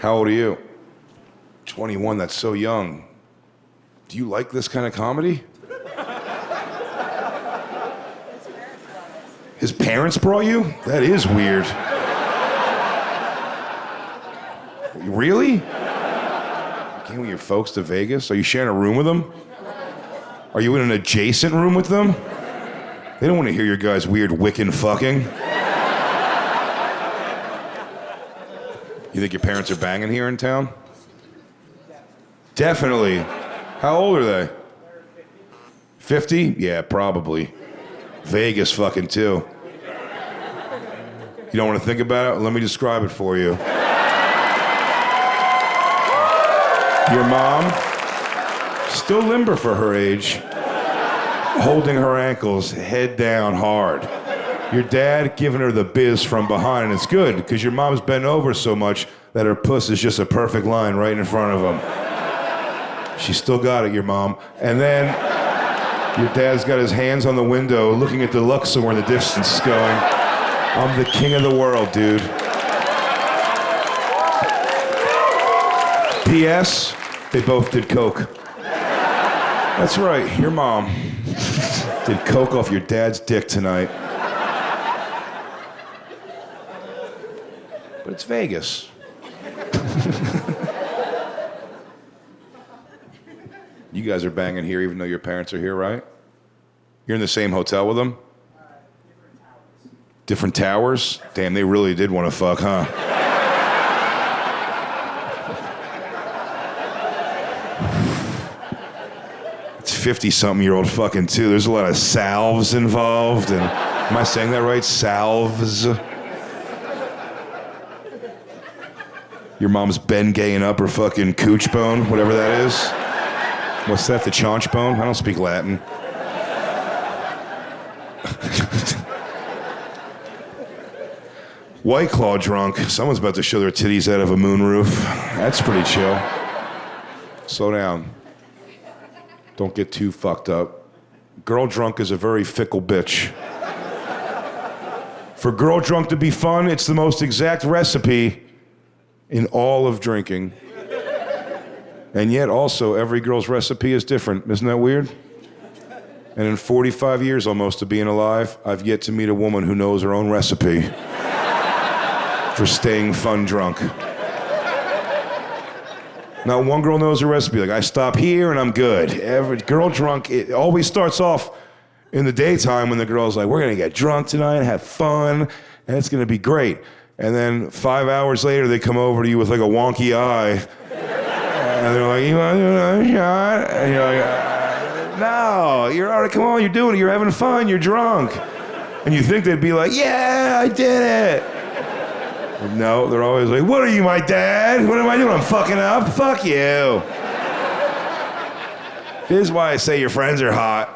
How old are you? 21, that's so young. Do you like this kind of comedy? His parents brought you? That is weird. Really? You came with your folks to Vegas? Are you sharing a room with them? Are you in an adjacent room with them? They don't want to hear your guys' weird Wiccan fucking. You think your parents are banging here in town? Definitely. How old are they? 50? Yeah, probably. Vegas fucking too. You don't want to think about it? Let me describe it for you. Your mom, still limber for her age, holding her ankles, head down hard. Your dad giving her the biz from behind, and it's good, because your mom's bent over so much that her puss is just a perfect line right in front of him. She still got it, your mom. And then your dad's got his hands on the window, looking at the Luxor in the distance, going, I'm the king of the world, dude. P.S. They both did coke. That's right, your mom did coke off your dad's dick tonight. But it's Vegas. You guys are banging here even though your parents are here, right? You're in the same hotel with them? Different towers? Damn, they really did want to fuck, huh? It's 50-something-year-old fucking too. There's a lot of salves involved, and am I saying that right? Salves. Your mom's Ben-gaying up her fucking cooch bone, whatever that is. What's that, the chaunch bone? I don't speak Latin. White Claw drunk. Someone's about to show their titties out of a moonroof. That's pretty chill. Slow down. Don't get too fucked up. Girl drunk is a very fickle bitch. For girl drunk to be fun, it's the most exact recipe in all of drinking. And yet also every girl's recipe is different. Isn't that weird? And in 45 years almost of being alive, I've yet to meet a woman who knows her own recipe for staying fun drunk. Not one girl knows her recipe. Like, I stop here and I'm good. Every girl drunk, it always starts off in the daytime when the girl's like, we're gonna get drunk tonight and have fun, and it's gonna be great. And then 5 hours later, they come over to you with like a wonky eye. And they're like, you want to do another shot? And you're like, no, you're all right, come on, you're doing it, you're having fun, you're drunk. And you think they'd be like, yeah, I did it. But no, they're always like, what are you, my dad? What am I doing? I'm fucking up? Fuck you. This is why I say your friends are hot.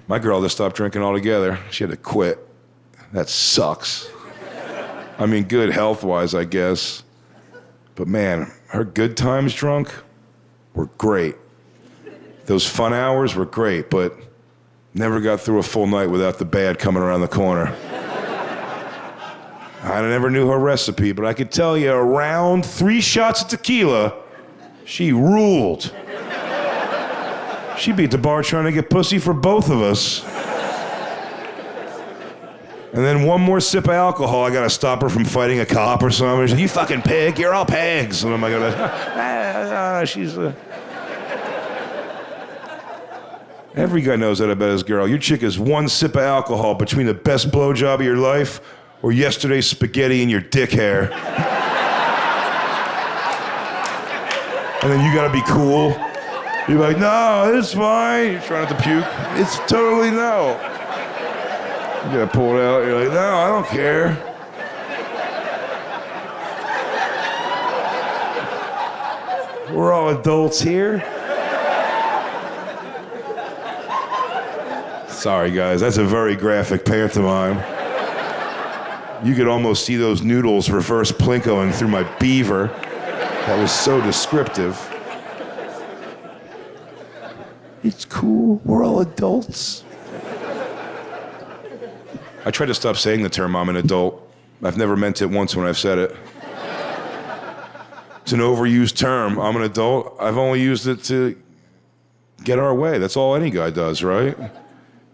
My girl just stopped drinking altogether. She had to quit. That sucks. I mean, good health-wise, I guess. But man, her good times drunk were great. Those fun hours were great, but never got through a full night without the bad coming around the corner. I never knew her recipe, but I could tell you around 3 shots of tequila, she ruled. She beat the bar trying to get pussy for both of us. And then one more sip of alcohol, I gotta stop her from fighting a cop or something. She's like, you fucking pig, you're all pigs. And I'm like, she's Every guy knows that about his girl. Your chick is one sip of alcohol between the best blowjob of your life or yesterday's spaghetti in your dick hair. And then you gotta be cool. You're like, no, it's fine. You're trying not to puke. It's totally no. You gotta pull it out. You're like, no, I don't care. We're all adults here. Sorry, guys. That's a very graphic pantomime. You could almost see those noodles reverse plinkoing through my beaver. That was so descriptive. It's cool. We're all adults. I try to stop saying the term I'm an adult. I've never meant it once when I've said it. It's an overused term. I'm an adult. I've only used it to get our way. That's all any guy does, right?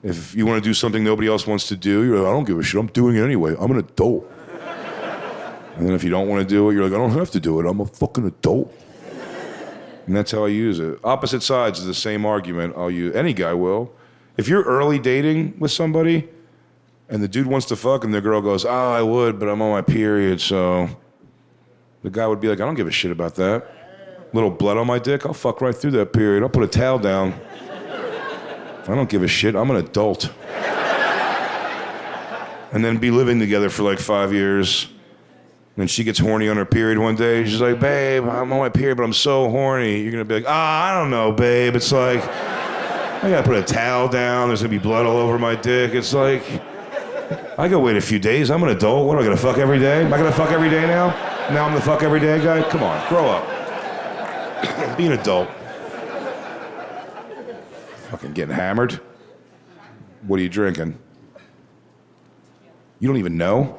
If you want to do something nobody else wants to do, you're like, I don't give a shit. I'm doing it anyway. I'm an adult. And then if you don't want to do it, you're like, I don't have to do it. I'm a fucking adult. And that's how I use it. Opposite sides of the same argument I'll use. Any guy will. If you're early dating with somebody and the dude wants to fuck and the girl goes, I would, but I'm on my period, so the guy would be like, I don't give a shit about that. Little blood on my dick, I'll fuck right through that period. I'll put a towel down. I don't give a shit. I'm an adult. And then be living together for like 5 years. And she gets horny on her period one day. She's like, babe, I'm on my period, but I'm so horny. You're going to be like, I don't know, babe. It's like, I got to put a towel down. There's going to be blood all over my dick. It's like, I got to wait a few days. I'm an adult. What, am I going to fuck every day? Am I going to fuck every day now? Now I'm the fuck every day guy? Come on, grow up. Be an adult. Fucking getting hammered? What are you drinking? You don't even know?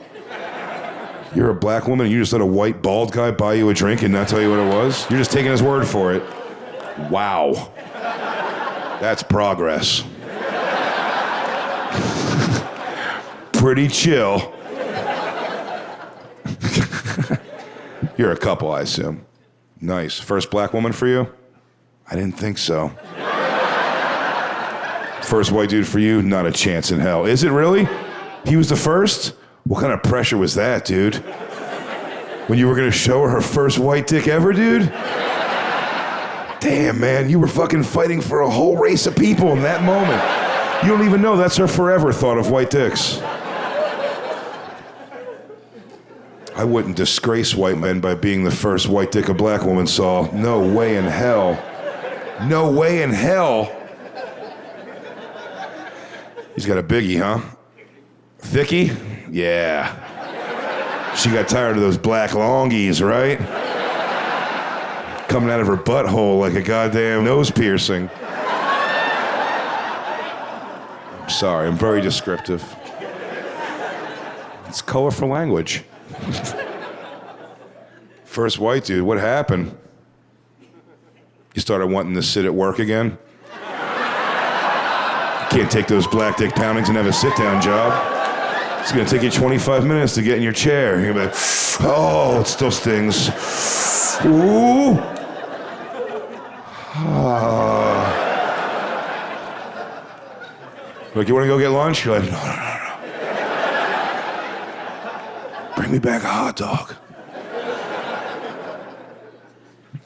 You're a black woman and you just let a white bald guy buy you a drink and not tell you what it was? You're just taking his word for it. Wow. That's progress. Pretty chill. You're a couple, I assume. Nice. First black woman for you? I didn't think so. First white dude for you? Not a chance in hell. Is it really? He was the first? What kind of pressure was that, dude? When you were gonna show her first white dick ever, dude? Damn, man, you were fucking fighting for a whole race of people in that moment. You don't even know that's her forever thought of white dicks. I wouldn't disgrace white men by being the first white dick a black woman saw. No way in hell. No way in hell. He's got a biggie, huh? Thicky? Yeah. She got tired of those black longies, right? Coming out of her butthole like a goddamn nose piercing. I'm sorry, I'm very descriptive. It's colorful language. First white dude, what happened? You started wanting to sit at work again? You can't take those black dick poundings and have a sit-down job. It's gonna take you 25 minutes to get in your chair. You're gonna be like, oh, it still stings. Ooh. Like, you wanna go get lunch? You're like, no. Bring me back a hot dog.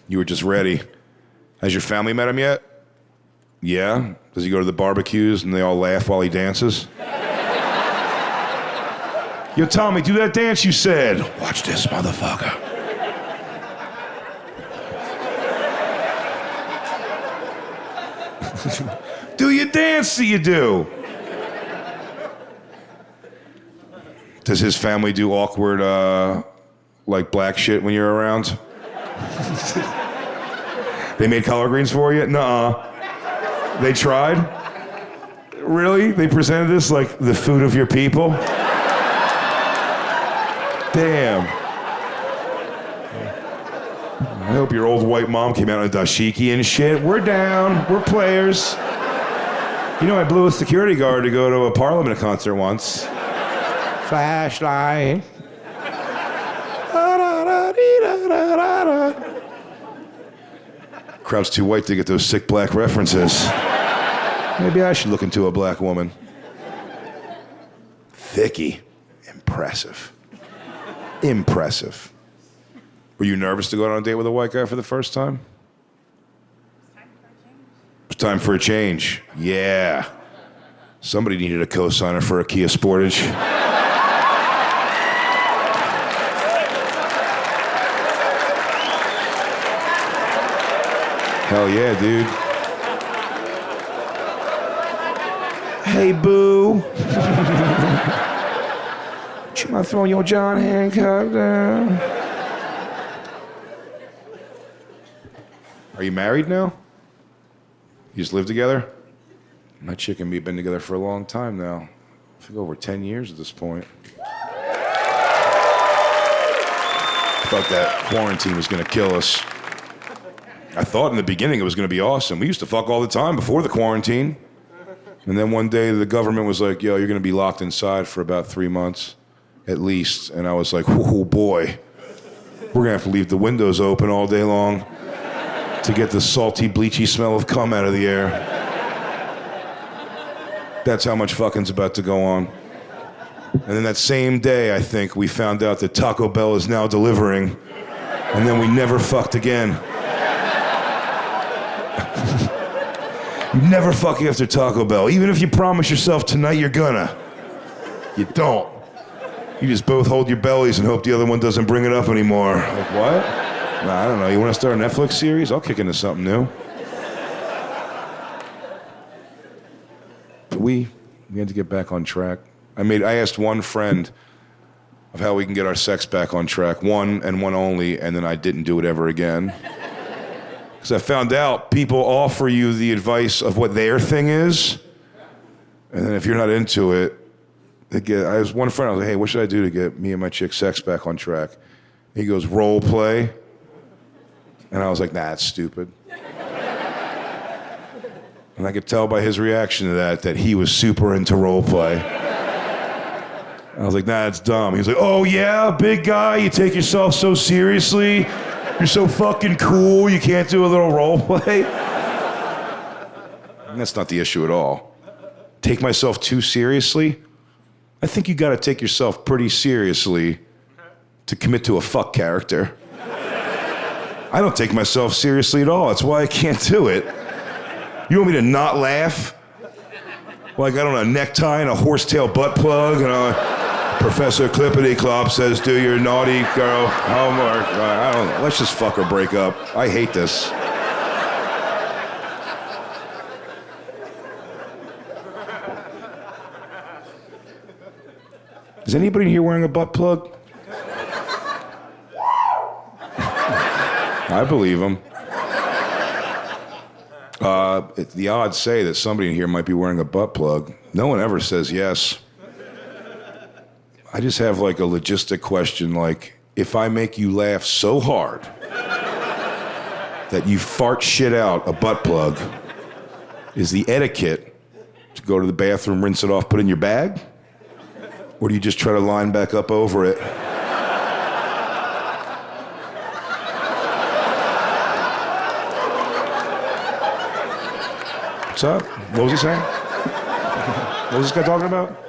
You were just ready. Has your family met him yet? Yeah? Does he go to the barbecues and they all laugh while he dances? Yo, Tommy, do that dance you said. Watch this, motherfucker. Do your dance that you do. Does his family do awkward, like black shit when you're around? They made collard greens for you? Nuh-uh. They tried? Really? They presented this like the food of your people? Damn. I hope your old white mom came out in a dashiki and shit. We're down. We're players. You know, I blew a security guard to go to a Parliament concert once. Flashlight. Crowd's too white to get those sick black references. Maybe I should look into a black woman. Thicky. Impressive. Impressive. Were you nervous to go on a date with a white guy for the first time? It's time for a change. Yeah. Somebody needed a co-signer for a Kia Sportage. Hell yeah, dude. Hey, boo. You mind throwing your John Hancock down? Are you married now? You just live together? My chick and me have been together for a long time now. I think over 10 years at this point. I thought that quarantine was going to kill us. I thought in the beginning it was going to be awesome. We used to fuck all the time before the quarantine. And then one day the government was like, yo, you're going to be locked inside for about 3 months at least. And I was like, oh boy, we're going to have to leave the windows open all day long to get the salty, bleachy smell of cum out of the air. That's how much fucking's about to go on. And then that same day, I think, we found out that Taco Bell is now delivering. And then we never fucked again. You never fuck after Taco Bell. Even if you promise yourself tonight you're gonna. You don't. You just both hold your bellies and hope the other one doesn't bring it up anymore. Like, what? Nah, I don't know. You want to start a Netflix series? I'll kick into something new. We had to get back on track. I asked one friend of how we can get our sex back on track. One and one only, and then I didn't do it ever again. Because I found out people offer you the advice of what their thing is, and then if you're not into it, I was one friend, I was like, hey, what should I do to get me and my chick's sex back on track? He goes, role play. And I was like, nah, that's stupid. And I could tell by his reaction to that he was super into role play. I was like, nah, it's dumb. He was like, oh yeah, big guy, you take yourself so seriously? You're so fucking cool, you can't do a little role play? And that's not the issue at all. Take myself too seriously? I think you gotta take yourself pretty seriously to commit to a fuck character. I don't take myself seriously at all, that's why I can't do it. You want me to not laugh? Like I don't know, a necktie and a horsetail butt plug and Professor Clippity Clop says, do your naughty girl homework. I don't know. Let's just fuck or break up. I hate this. Is anybody here wearing a butt plug? I believe them. The odds say that somebody in here might be wearing a butt plug. No one ever says yes. I just have like a logistic question, like, if I make you laugh so hard that you fart shit out a butt plug, is the etiquette to go to the bathroom, rinse it off, put it in your bag? Or do you just try to line back up over it? What's up? What was he saying? What was this guy talking about?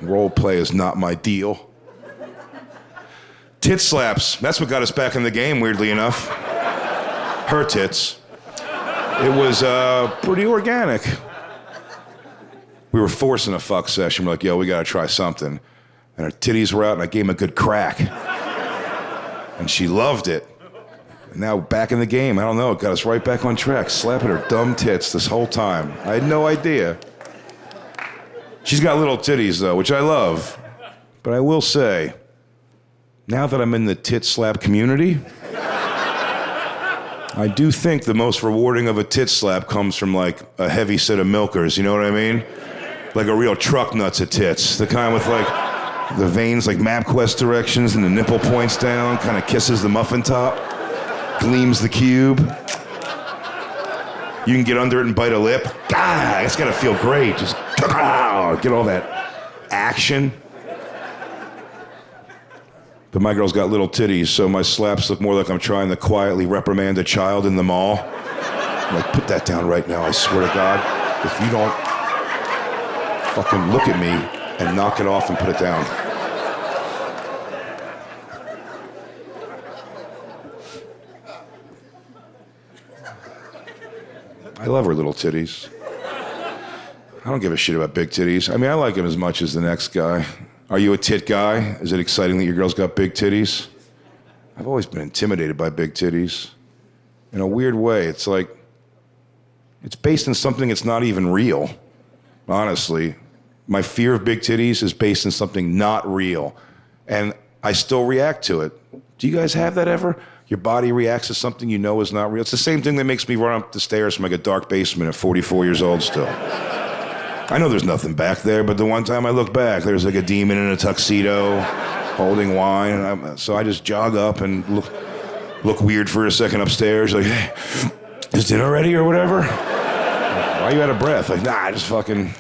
Role play is not my deal. Tit slaps. That's what got us back in the game, weirdly enough. Her tits. It was pretty organic. We were forcing a fuck session. We're like, yo, we gotta try something. And her titties were out, and I gave him a good crack. And she loved it. And now back in the game, I don't know, it got us right back on track, slapping her dumb tits this whole time. I had no idea. She's got little titties, though, which I love. But I will say, now that I'm in the tit slap community, I do think the most rewarding of a tit slap comes from, like, a heavy set of milkers, you know what I mean? Like a real truck nuts of tits. The kind with, like, the veins like MapQuest directions and the nipple points down, kind of kisses the muffin top, gleams the cube. You can get under it and bite a lip. Ah, it's gotta feel great. Just get all that action. But my girl's got little titties, so my slaps look more like I'm trying to quietly reprimand a child in the mall. I'm like, put that down right now, I swear to God. If you don't fucking look at me and knock it off and put it down. I love her little titties. I don't give a shit about big titties. I mean, I like them as much as the next guy. Are you a tit guy? Is it exciting that your girl's got big titties? I've always been intimidated by big titties. In a weird way, it's like, it's based in something that's not even real, honestly. My fear of big titties is based in something not real. And I still react to it. Do you guys have that ever? Your body reacts to something you know is not real. It's the same thing that makes me run up the stairs from like a dark basement at 44 years old still. I know there's nothing back there, but the one time I look back, there's like a demon in a tuxedo holding wine. And so I just jog up and look weird for a second upstairs. Like, hey, is dinner ready or whatever? Why are you out of breath? Like, nah, I just fucking...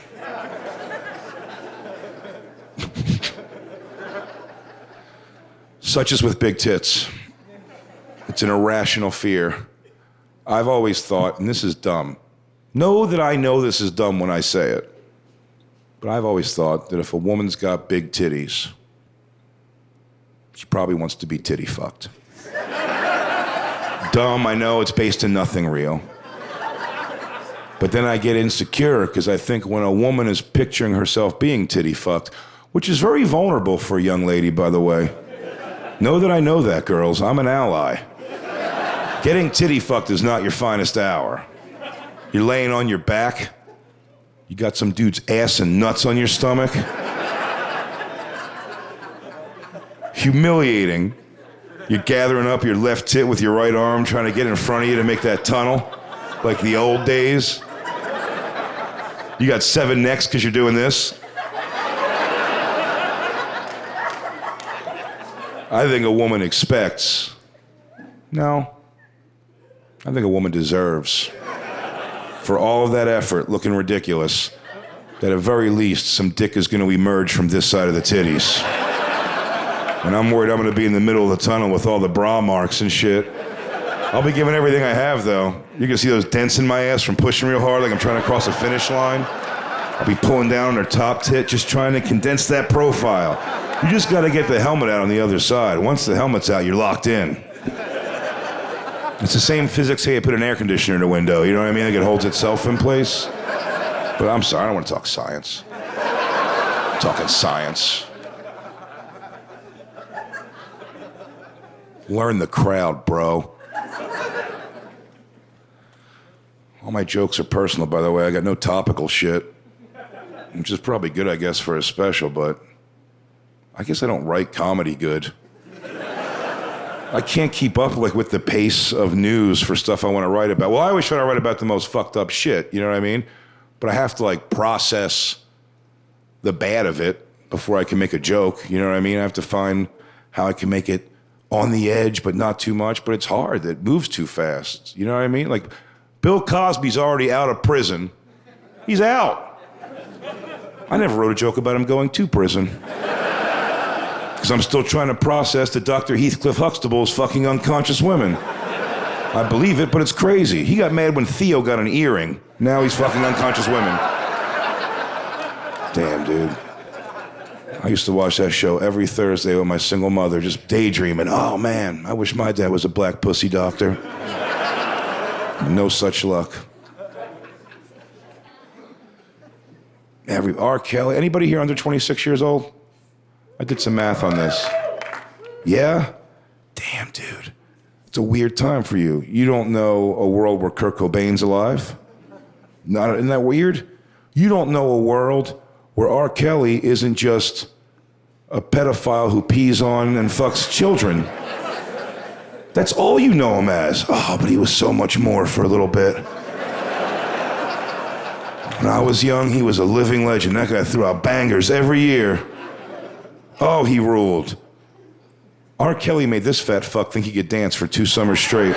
Such as with big tits. It's an irrational fear. I've always thought, and this is dumb, know that I know this is dumb when I say it, but I've always thought that if a woman's got big titties, she probably wants to be titty fucked. Dumb, I know, it's based in nothing real. But then I get insecure because I think when a woman is picturing herself being titty fucked, which is very vulnerable for a young lady, by the way. Know that I know that, girls. I'm an ally. Getting titty fucked is not your finest hour. You're laying on your back. You got some dude's ass and nuts on your stomach. Humiliating. You're gathering up your left tit with your right arm, trying to get in front of you to make that tunnel, like the old days. You got 7 necks because you're doing this. I think a woman expects. No. I think a woman deserves. For all of that effort, looking ridiculous, that at very least some dick is going to emerge from this side of the titties. And I'm worried I'm going to be in the middle of the tunnel with all the bra marks and shit. I'll be giving everything I have, though. You can see those dents in my ass from pushing real hard like I'm trying to cross a finish line. I'll be pulling down on her top tit, just trying to condense that profile. You just got to get the helmet out on the other side. Once the helmet's out, you're locked in. It's the same physics, hey, you put an air conditioner in the window, you know what I mean? Like it holds itself in place. But I'm sorry, I don't want to talk science. I'm talking science. Learn the crowd, bro. All my jokes are personal, by the way. I got no topical shit. Which is probably good, I guess, for a special, but I guess I don't write comedy good. I can't keep up with the pace of news for stuff I want to write about. Well, I always try to write about the most fucked up shit, you know what I mean? But I have to process the bad of it before I can make a joke, you know what I mean? I have to find how I can make it on the edge, but not too much, but it's hard. It moves too fast, you know what I mean? Like, Bill Cosby's already out of prison. He's out. I never wrote a joke about him going to prison. Because I'm still trying to process that Dr. Heathcliff Huxtable is fucking unconscious women. I believe it, but it's crazy. He got mad when Theo got an earring. Now he's fucking unconscious women. Damn, dude. I used to watch that show every Thursday with my single mother, just daydreaming. Oh, man, I wish my dad was a black pussy doctor. No such luck. R. Kelly, anybody here under 26 years old? I did some math on this. Yeah? Damn, dude. It's a weird time for you. You don't know a world where Kurt Cobain's alive? Isn't that weird? You don't know a world where R. Kelly isn't just a pedophile who pees on and fucks children. That's all you know him as. Oh, but he was so much more for a little bit. When I was young, he was a living legend. That guy threw out bangers every year. Oh, he ruled. R. Kelly made this fat fuck think he could dance for 2 summers straight.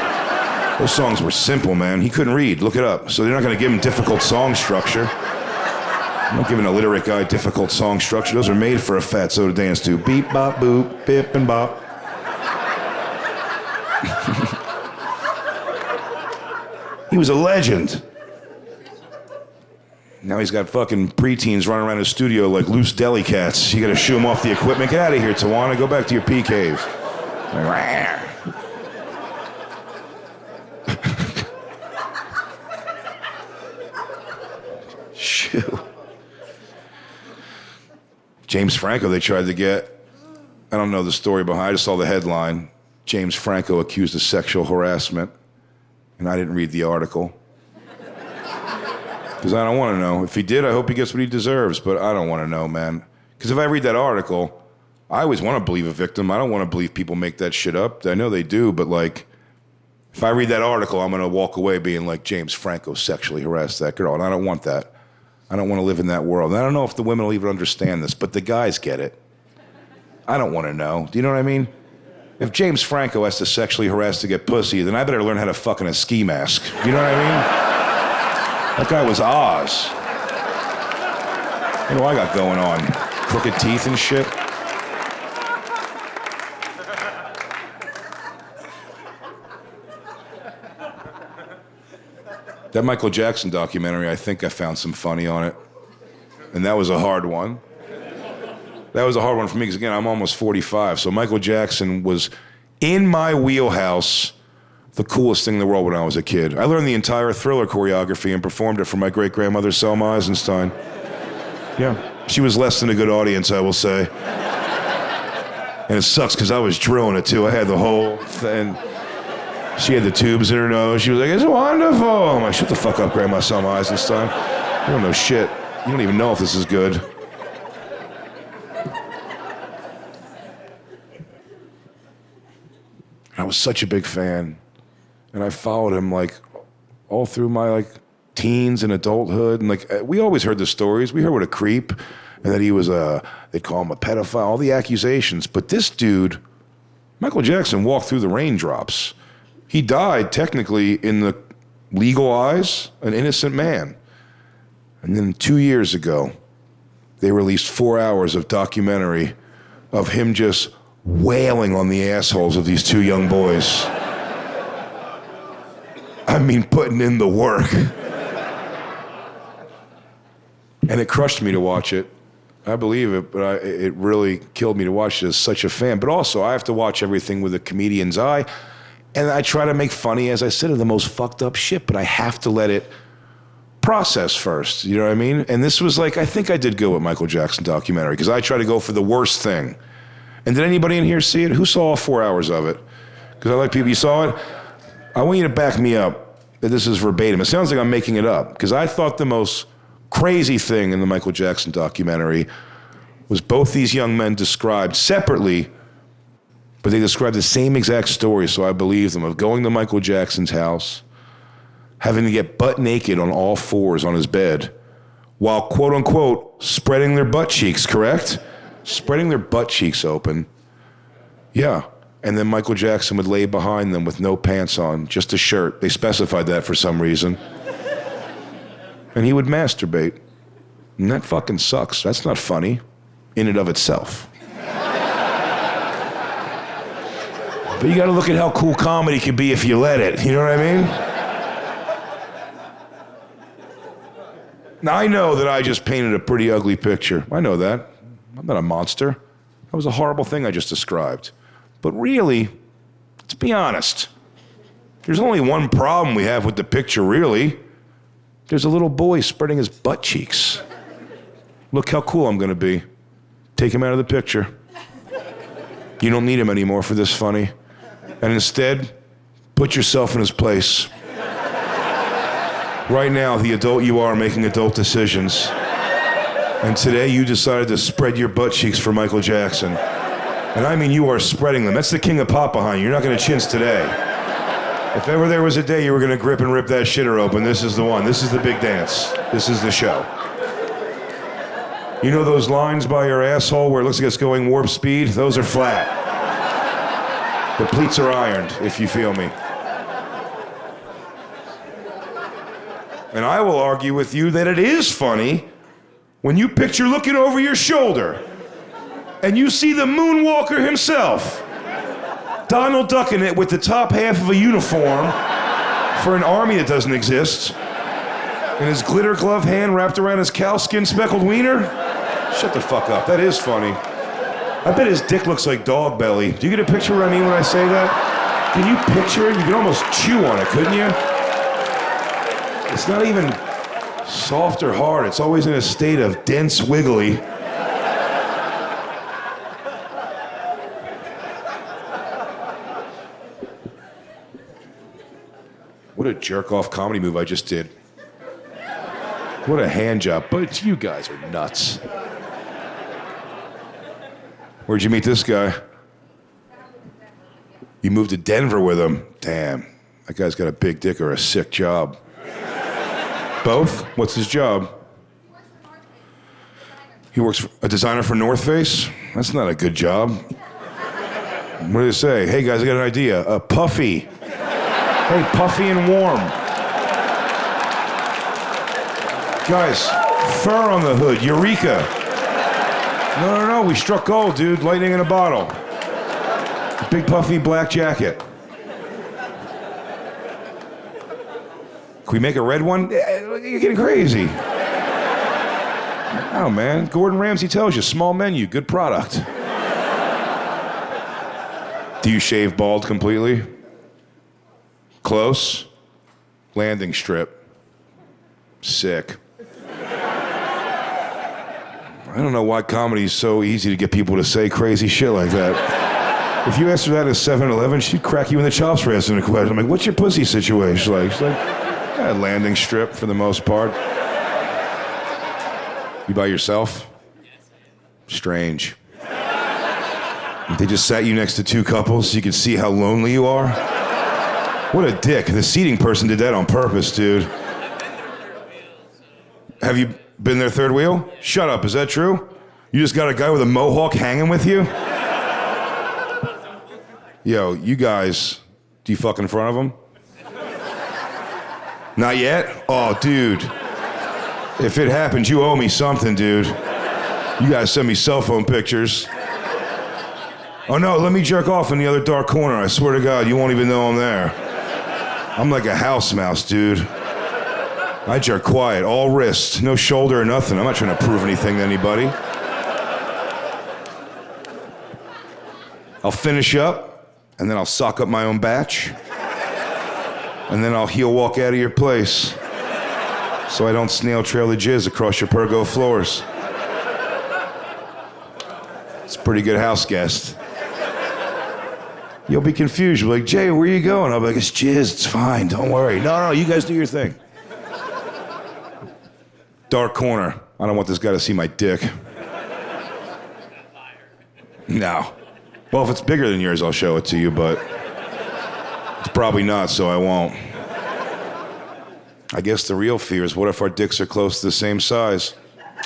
Those songs were simple, man. He couldn't read. Look it up. So they're not going to give him difficult song structure. I'm not giving a literate guy difficult song structure. Those are made for a fatso to dance to. Beep, bop, boop, bip, and bop. He was a legend. Now he's got fucking preteens running around his studio like loose deli cats. You gotta shoo him off the equipment. Get out of here, Tawana. Go back to your pea cave. Shoo. James Franco, they tried to get. I don't know the story behind it. I just saw the headline. James Franco accused of sexual harassment. And I didn't read the article. Because I don't want to know. If he did, I hope he gets what he deserves. But I don't want to know, man. Because if I read that article, I always want to believe a victim. I don't want to believe people make that shit up. I know they do, but like, if I read that article, I'm going to walk away being like, James Franco sexually harassed that girl, and I don't want that. I don't want to live in that world. And I don't know if the women will even understand this, but the guys get it. I don't want to know. Do you know what I mean? If James Franco has to sexually harass to get pussy, then I better learn how to fuck in a ski mask. You know what I mean? That guy was Oz. What do I got going on? Crooked teeth and shit? That Michael Jackson documentary, I think I found some funny on it. And that was a hard one. That was a hard one for me because, again, I'm almost 45. So Michael Jackson was in my wheelhouse, the coolest thing in the world when I was a kid. I learned the entire Thriller choreography and performed it for my great-grandmother, Selma Eisenstein. Yeah, she was less than a good audience, I will say. And it sucks because I was drilling it, too. I had the whole thing. She had the tubes in her nose. She was like, it's wonderful. I'm like, shut the fuck up, Grandma Selma Eisenstein. You don't know shit. You don't even know if this is good. I was such a big fan. And I followed him like all through my like teens and adulthood. And like, we always heard the stories. We heard what a creep and that he was they'd call him a pedophile, all the accusations. But this dude, Michael Jackson, walked through the raindrops. He died, technically, in the legal eyes, an innocent man. And then 2 years ago, they released 4 hours of documentary of him just wailing on the assholes of these two young boys. I mean, putting in the work. And it crushed me to watch it. I believe it, but it really killed me to watch it as such a fan. But also, I have to watch everything with a comedian's eye. And I try to make funny, as I said, of the most fucked up shit, but I have to let it process first. You know what I mean? And this was like, I think I did good with Michael Jackson documentary because I try to go for the worst thing. And did anybody in here see it? Who saw all 4 hours of it? Because I like people, you saw it? I want you to back me up that this is verbatim. It sounds like I'm making it up because I thought the most crazy thing in the Michael Jackson documentary was both these young men described separately, but they described the same exact story, so I believe them, of going to Michael Jackson's house, having to get butt naked on all fours on his bed, while, quote unquote, spreading their butt cheeks, correct? Spreading their butt cheeks open. Yeah. And then Michael Jackson would lay behind them with no pants on, just a shirt. They specified that for some reason. And he would masturbate. And that fucking sucks. That's not funny in and of itself. But you gotta look at how cool comedy can be if you let it. You know what I mean? Now, I know that I just painted a pretty ugly picture. I know that. I'm not a monster. That was a horrible thing I just described. But really, let's be honest. There's only one problem we have with the picture, really. There's a little boy spreading his butt cheeks. Look how cool I'm gonna be. Take him out of the picture. You don't need him anymore for this funny. And instead, put yourself in his place. Right now, the adult you are making adult decisions. And today, you decided to spread your butt cheeks for Michael Jackson. And I mean, you are spreading them. That's the king of pop behind you. You're not gonna chintz today. If ever there was a day you were gonna grip and rip that shitter open, this is the one. This is the big dance. This is the show. You know those lines by your asshole where it looks like it's going warp speed? Those are flat. The pleats are ironed, if you feel me. And I will argue with you that it is funny when you picture looking over your shoulder and you see the moonwalker himself, Donald ducking it with the top half of a uniform for an army that doesn't exist, and his glitter glove hand wrapped around his cowskin speckled wiener. Shut the fuck up. That is funny. I bet his dick looks like dog belly. Do you get a picture of what I mean when I say that? Can you picture it? You can almost chew on it, couldn't you? It's not even soft or hard. It's always in a state of dense wiggly. What a jerk-off comedy move I just did. What a hand job. But you guys are nuts. Where'd you meet this guy? You moved to Denver with him? Damn, that guy's got a big dick or a sick job. Both? What's his job? He works a designer for North Face? That's not a good job. What do they say? Hey guys, I got an idea. Puffy. Hey, puffy and warm. Guys, fur on the hood. Eureka. No, we struck gold, dude. Lightning in a bottle. Big puffy black jacket. Can we make a red one? You're getting crazy. Oh, man. Gordon Ramsay tells you, small menu, good product. Do you shave bald completely? Close? Landing strip. Sick. I don't know why comedy is so easy to get people to say crazy shit like that. If you asked her that at 7-Eleven, she'd crack you in the chops for asking a question. I'm like, what's your pussy situation like? She's like, landing strip for the most part. You by yourself? Strange. They just sat you next to two couples so you could see how lonely you are? What a dick. The seating person did that on purpose, dude. Have you been their third wheel? Shut up, is that true? You just got a guy with a mohawk hanging with you? Yo, you guys, do you fuck in front of him? Not yet? Oh, dude. If it happens, you owe me something, dude. You guys send me cell phone pictures. Oh no, let me jerk off in the other dark corner. I swear to God, you won't even know I'm there. I'm like a house mouse, dude. I jerk quiet, all wrist, no shoulder or nothing. I'm not trying to prove anything to anybody. I'll finish up, and then I'll sock up my own batch. And then I'll heel walk out of your place so I don't snail trail the jizz across your pergo floors. It's a pretty good house guest. You'll be confused. You'll be like, Jay, where you going? I'll be like, it's jizz, it's fine, don't worry. No, you guys do your thing. Dark corner. I don't want this guy to see my dick. No. Well, if it's bigger than yours, I'll show it to you, but it's probably not, so I won't. I guess the real fear is what if our dicks are close to the same size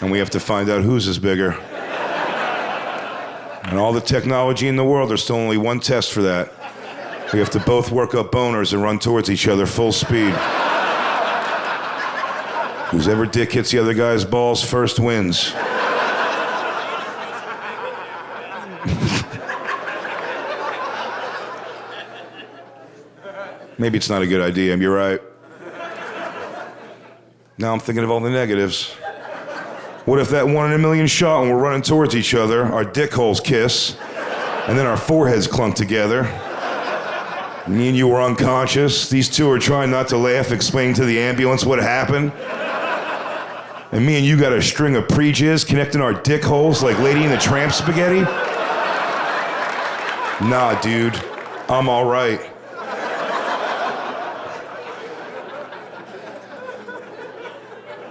and we have to find out whose is bigger? And all the technology in the world, there's still only one test for that. We have to both work up boners and run towards each other full speed. Whoever dick hits the other guy's balls first wins. Maybe it's not a good idea, you're right. Now I'm thinking of all the negatives. What if that 1 in a million shot when we're running towards each other, our dick holes kiss, and then our foreheads clunk together? Me and you were unconscious. These two are trying not to laugh, explaining to the ambulance what happened. And me and you got a string of pre-jizz connecting our dick holes like Lady and the Tramp spaghetti? Nah, dude. I'm all right.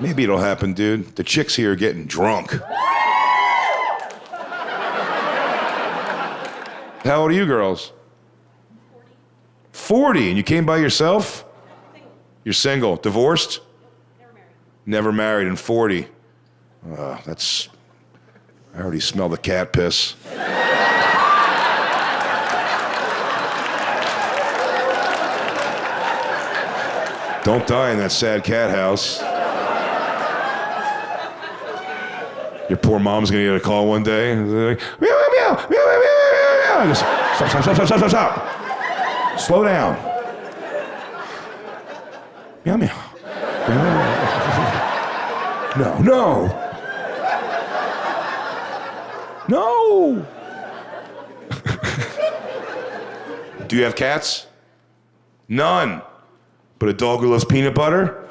Maybe it'll happen, dude. The chicks here are getting drunk. How old are you girls? 40, and you came by yourself? Single. You're single. Divorced? Never married. Never married, and 40. I already smell the cat piss. Don't die in that sad cat house. Your poor mom's gonna get a call one day. And they're like, meow, meow, meow, meow, meow, meow, meow. Just, stop. Slow down. Meow, meow. No. Do you have cats? None. But a dog who loves peanut butter?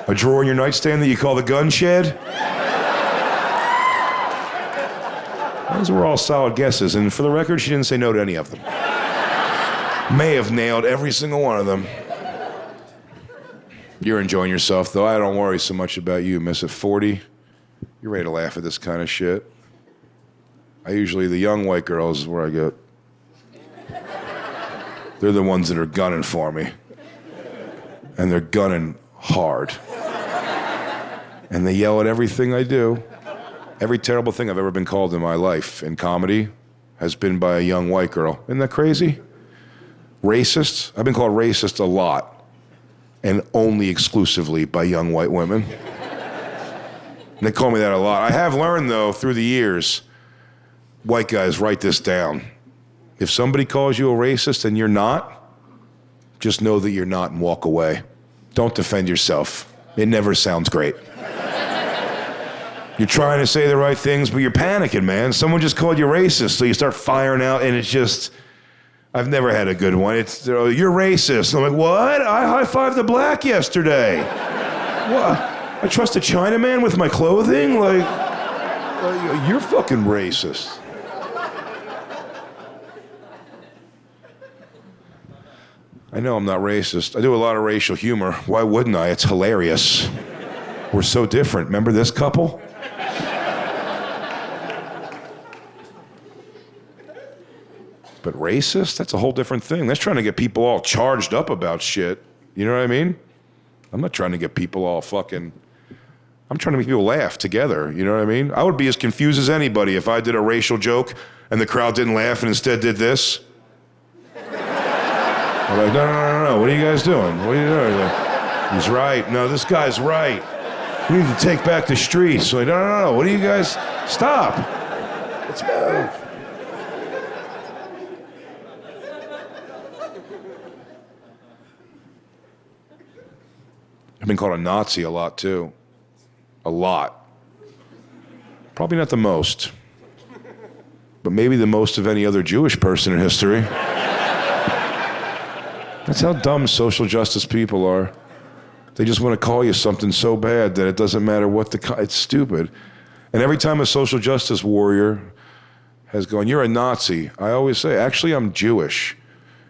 A drawer in your nightstand that you call the gun shed? Those were all solid guesses, and for the record, she didn't say no to any of them. May have nailed every single one of them. You're enjoying yourself, though. I don't worry so much about you, miss. At 40, you're ready to laugh at this kind of shit. The young white girls is where I go. They're the ones that are gunning for me. And they're gunning hard. And they yell at everything I do. Every terrible thing I've ever been called in my life in comedy has been by a young white girl. Isn't that crazy? Racist? I've been called racist a lot. And only exclusively by young white women. And they call me that a lot. I have learned, though, through the years, white guys, write this down. If somebody calls you a racist and you're not, just know that you're not and walk away. Don't defend yourself. It never sounds great. You're trying to say the right things, but you're panicking, man. Someone just called you racist, so you start firing out, and it's just... I've never had a good one. It's, you're racist. I'm like, what? I high-fived the black yesterday. What? I trust a Chinaman with my clothing? You're fucking racist. I know I'm not racist. I do a lot of racial humor. Why wouldn't I? It's hilarious. We're so different. Remember this couple? But racist? That's a whole different thing. That's trying to get people all charged up about shit. You know what I mean? I'm not trying to get people all fucking... I'm trying to make people laugh together. You know what I mean? I would be as confused as anybody if I did a racial joke and the crowd didn't laugh and instead did this. I'm like, no. What are you guys doing? What are you doing? He's right. No, this guy's right. We need to take back the streets. Like, no. What are you guys... Stop. Let's move. I've been called a Nazi a lot, too. A lot. Probably not the most. But maybe the most of any other Jewish person in history. That's how dumb social justice people are. They just want to call you something so bad that it doesn't matter what it's stupid. And every time a social justice warrior has gone, you're a Nazi, I always say, actually, I'm Jewish.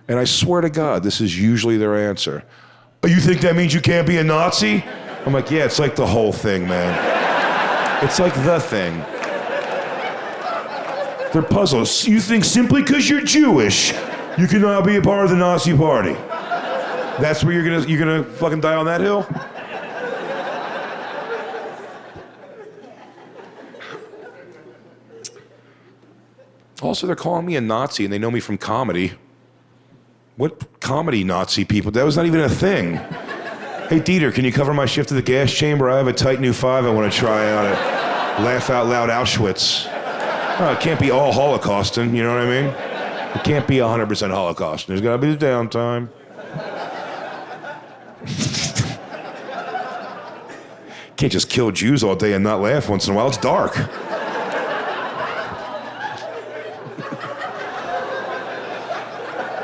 And I swear to God, this is usually their answer. Oh, you think that means you can't be a Nazi? I'm like, yeah, it's like the whole thing, man. It's like the thing. They're puzzled. You think simply because you're Jewish, you cannot be a part of the Nazi party? That's where you're gonna fucking die on that hill? Also, they're calling me a Nazi and they know me from comedy. What comedy Nazi people? That was not even a thing. Hey, Dieter, can you cover my shift at the gas chamber? I have a tight new 5 I want to try out at Laugh Out Loud Auschwitz. Oh, it can't be all Holocausting, you know what I mean? It can't be 100% Holocausting. There's got to be the downtime. Can't just kill Jews all day and not laugh once in a while. It's dark.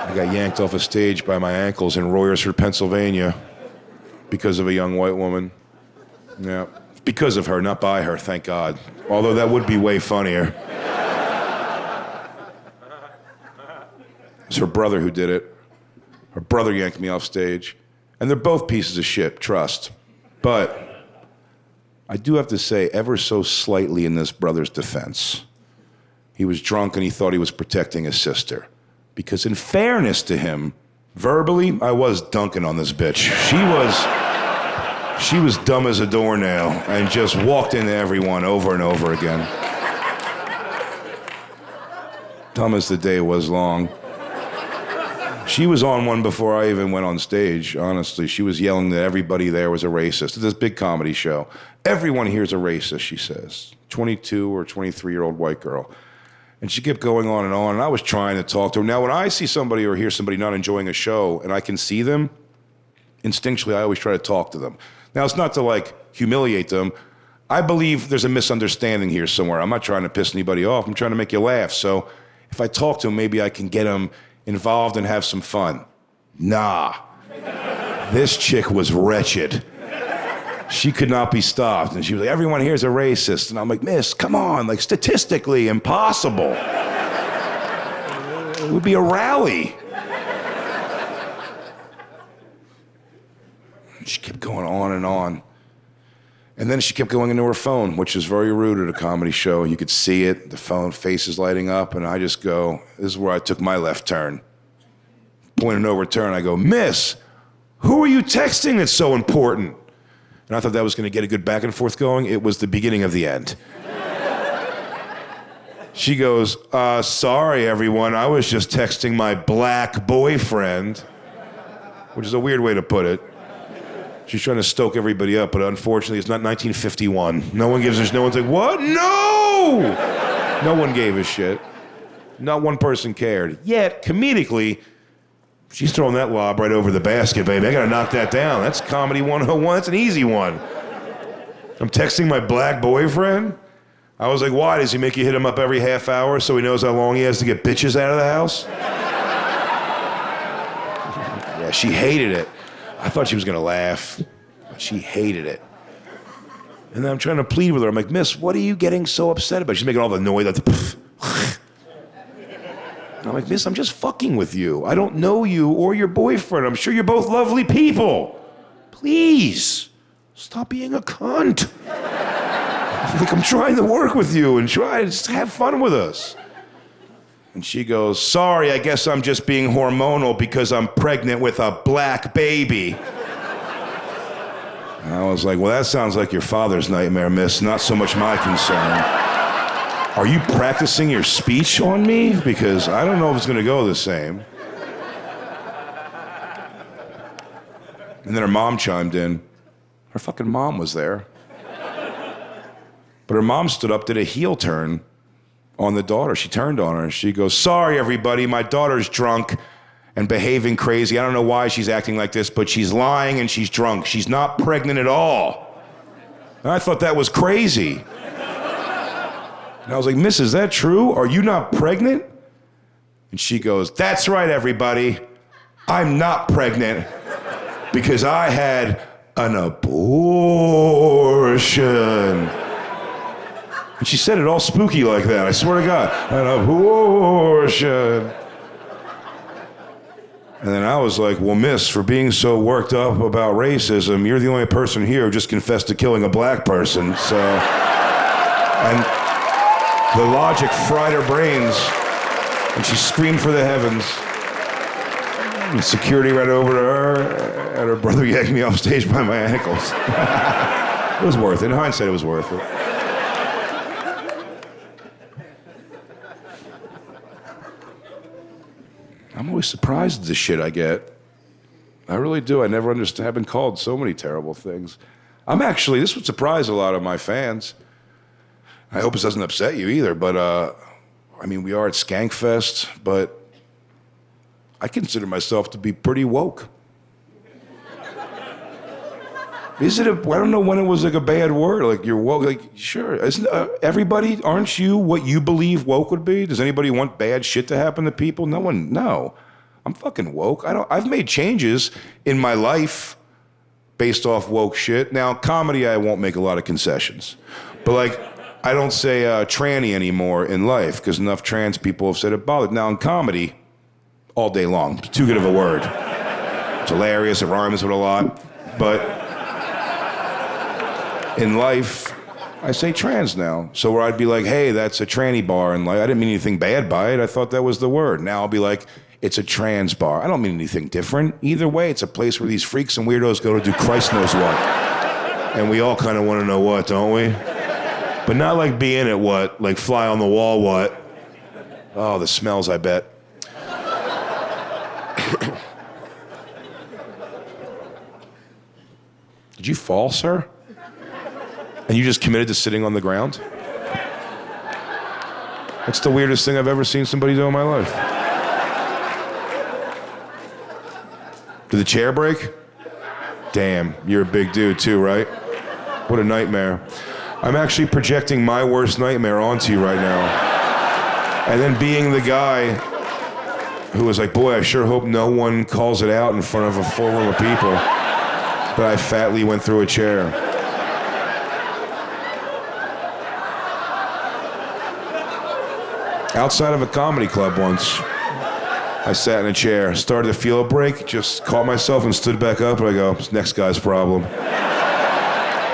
I got yanked off a stage by my ankles in Royersford, Pennsylvania because of a young white woman. Yeah, because of her, not by her, thank God. Although that would be way funnier. It's her brother who did it. Her brother yanked me off stage. And they're both pieces of shit, trust. But I do have to say, ever so slightly in this brother's defense, he was drunk and he thought he was protecting his sister. Because in fairness to him, verbally, I was dunking on this bitch. She was dumb as a doornail and just walked into everyone over and over again. Dumb as the day was long. She was on one before I even went on stage, honestly. She was yelling that everybody there was a racist at this big comedy show. Everyone here's a racist, she says. 22 or 23-year-old white girl. And she kept going on, and I was trying to talk to her. Now, when I see somebody or hear somebody not enjoying a show, and I can see them, instinctually, I always try to talk to them. Now, it's not to, like, humiliate them. I believe there's a misunderstanding here somewhere. I'm not trying to piss anybody off. I'm trying to make you laugh. So if I talk to them, maybe I can get them involved and have some fun. Nah. This chick was wretched. She could not be stopped. And she was like, everyone here is a racist. And I'm like, miss, come on, like statistically impossible. It would be a rally. She kept going on and on. And then she kept going into her phone, which is very rude at a comedy show. You could see it, the phone face is lighting up, and I just go, this is where I took my left turn. Point of no return, I go, Miss, who are you texting that's so important? And I thought that was going to get a good back and forth going. It was the beginning of the end. She goes, sorry, everyone. I was just texting my black boyfriend, which is a weird way to put it. She's trying to stoke everybody up, but unfortunately, it's not 1951. No one gives a shit. No one's like, what? No! No one gave a shit. Not one person cared. Yet, comedically, she's throwing that lob right over the basket, baby. I gotta knock that down. That's comedy 101. That's an easy one. I'm texting my black boyfriend. I was like, why? Does he make you hit him up every half hour so he knows how long he has to get bitches out of the house? Yeah, she hated it. I thought she was gonna laugh. But she hated it. And then I'm trying to plead with her. I'm like, Miss, what are you getting so upset about? She's making all the noise. Like I'm like, Miss, I'm just fucking with you. I don't know you or your boyfriend. I'm sure you're both lovely people. Please, stop being a cunt. Like, I'm trying to work with you and try to just have fun with us. And she goes, sorry, I guess I'm just being hormonal because I'm pregnant with a black baby. And I was like, well, that sounds like your father's nightmare, miss, not so much my concern. Are you practicing your speech on me? Because I don't know if it's going to go the same. And then her mom chimed in. Her fucking mom was there. But her mom stood up, did a heel turn on the daughter. She turned on her. She goes, sorry, everybody, my daughter's drunk and behaving crazy. I don't know why she's acting like this, but she's lying and she's drunk. She's not pregnant at all. And I thought that was crazy. And I was like, Miss, is that true? Are you not pregnant? And she goes, that's right, everybody. I'm not pregnant because I had an abortion. And she said it all spooky like that, I swear to God. An abortion. And then I was like, well, miss, for being so worked up about racism, you're the only person here who just confessed to killing a black person, so... And the logic fried her brains, and she screamed for the heavens. And security ran over to her, and her brother yanked me off stage by my ankles. It was worth it. In hindsight, it was worth it. I'm always surprised at the shit I get. I really do. I never understand. I've been called so many terrible things. This would surprise a lot of my fans. I hope this doesn't upset you either, but we are at Skankfest, but I consider myself to be pretty woke. I don't know when it was like a bad word, like you're woke, like sure, isn't everybody, aren't you what you believe woke would be? Does anybody want bad shit to happen to people? No. I'm fucking woke. I've made changes in my life based off woke shit. Now, comedy, I won't make a lot of concessions, but like, I don't say tranny anymore in life because enough trans people have said it bothered. Now in comedy, all day long, it's too good of a word. It's hilarious, it rhymes with a lot, but in life, I say trans now. So where I'd be like, hey, that's a tranny bar, and like I didn't mean anything bad by it, I thought that was the word. Now I'll be like, it's a trans bar. I don't mean anything different. Either way, it's a place where these freaks and weirdos go to do Christ knows what. And we all kind of want to know what, don't we? But not like being at what, like fly on the wall what. Oh, the smells, I bet. Did you fall, sir? And you just committed to sitting on the ground? That's the weirdest thing I've ever seen somebody do in my life. Did the chair break? Damn, you're a big dude too, right? What a nightmare. I'm actually projecting my worst nightmare onto you right now. And then being the guy who was like, boy, I sure hope no one calls it out in front of a full room of people. But I fatly went through a chair. Outside of a comedy club once. I sat in a chair, started to feel a break, just caught myself and stood back up, and I go, it's next guy's problem.